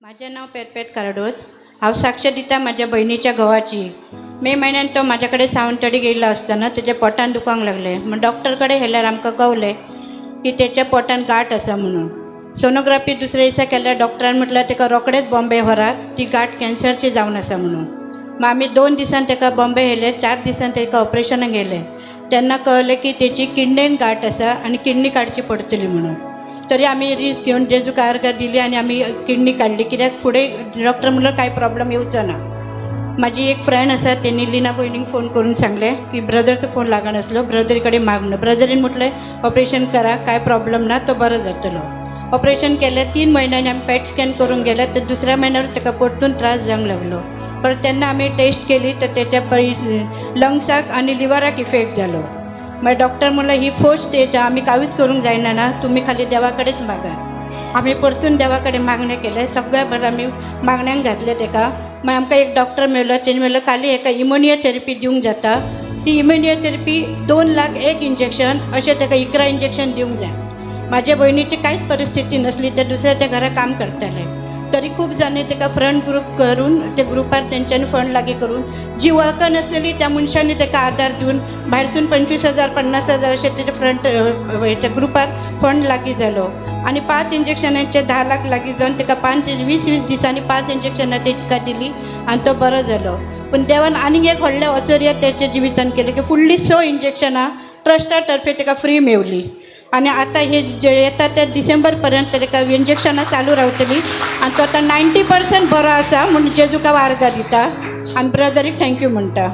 माझे नाव पेरपेट कारडोज। हांव साक्ष दिता माझ्या बहिणीच्या घोवाची। मे म्हयन्यान तो माझ्याकडे सावंतवाडी गेल्लो असताना त्याच्या पोटान दुखांक लागले। मग डॉक्टरकडे गेल्यार आमकां कळलें की त्याच्या पोटान गांठ आसा म्हणून। सोनोग्राफी दुसऱ्या दिसा केल्यार डॉक्टरान म्हटल्यार ताका रोकडेच बॉम्बे व्हरात, ती गांठ कॅन्सरची जावन आसा म्हणून। मग आमी 2 दिसान ताका बॉम्बे व्हेले, 4 दिसान ताका ऑपरेशनाक गेले। तेन्ना कळलें की त्याची किडणेन गांठ आसा आनी किडनी काडची पडटली म्हणून। तरी आमी रिस्क घेवन जेजूक अर्घ दिली आनी आमी किडनी काडली, कित्याक फुडें डॉक्टर म्हणलो कांय प्रॉब्लेम येवचो ना। माझी एक फ्रेंड आसा, तेणी लिना भयणीक फोन करून सांगलें की ब्रदरचो फोन लागनासलो, ब्रदरी कडेन मागणं। ब्रदरीन म्हटलें ऑपरेशन करा, कांय प्रॉब्लेम ना, तो बरो जातलो। ऑपरेशन केलें, 3 म्हयन्यांनी आमी पेट स्कॅन करून गेले, तर दुसऱ्या म्हयन्यार ताका परतून त्रास जावंक लागलो। परत तेन्ना आमी टेस्ट केली तर त्याच्या लंग्साक आनी लिव्हराक इफेक्ट जालो। मागीर डॉक्टर म्हणलो ही 4th स्टेज, आमी कांयच करूंक जायना ना, तुमी खाली देवा कडेच मागा। आमी परतून देवा कडेन मागणें केलें, सगळ्या बरें आमी मागण्यांक घातलें ताका। मागीर आमकां एक डॉक्टर मेळ्ळो, तेणी म्हणलें खाली एका इम्युनियोथेरपी दिवंक जाता। ती इम्युनियोथेरपी 2 लाख 1 इंजेक्शन, अशें ताका 11 इंजेक्शन दिवंक जाय। म्हाज्या भयणीची कांयच परिस्थिती नसली, ते दुसऱ्याच्या घरा काम करताले। तरी खूब जाणी ताका फ्रंट ग्रूप करून, ते ग्रुपार तेंच्यांनी फंड लागीं करून, जी वळख नासलेली त्या मनशांनी ताका आदार दिवन भायरसून 25,000 50,000 अशें तेच्या फ्रंट त्या ग्रुपार फंड लागीं जालो। आनी 5 इंजेक्शनांचे 10 लाख लागीं जावन ताका 20 दिसांनी 5 इंजेक्शनां ताका दिली आनी तो बरो जालो। पूण देवान आनीक एक व्हडलें आश्चर्य तेच्या जिवितान केलें की फुडलीं 6 इंजेक्शनां ट्रस्टा तर्फे ताका फ्री मेवली। आनी आतां हे जे येता ते डिसेंबर पर्यंत ताका इंजेक्शनां चालू रावतली आनी तो आतां 90% बरो आसा। म्हूण जेजूक हांव अर्घ दिता आनी ब्रदरीक थँक्यू म्हणटा।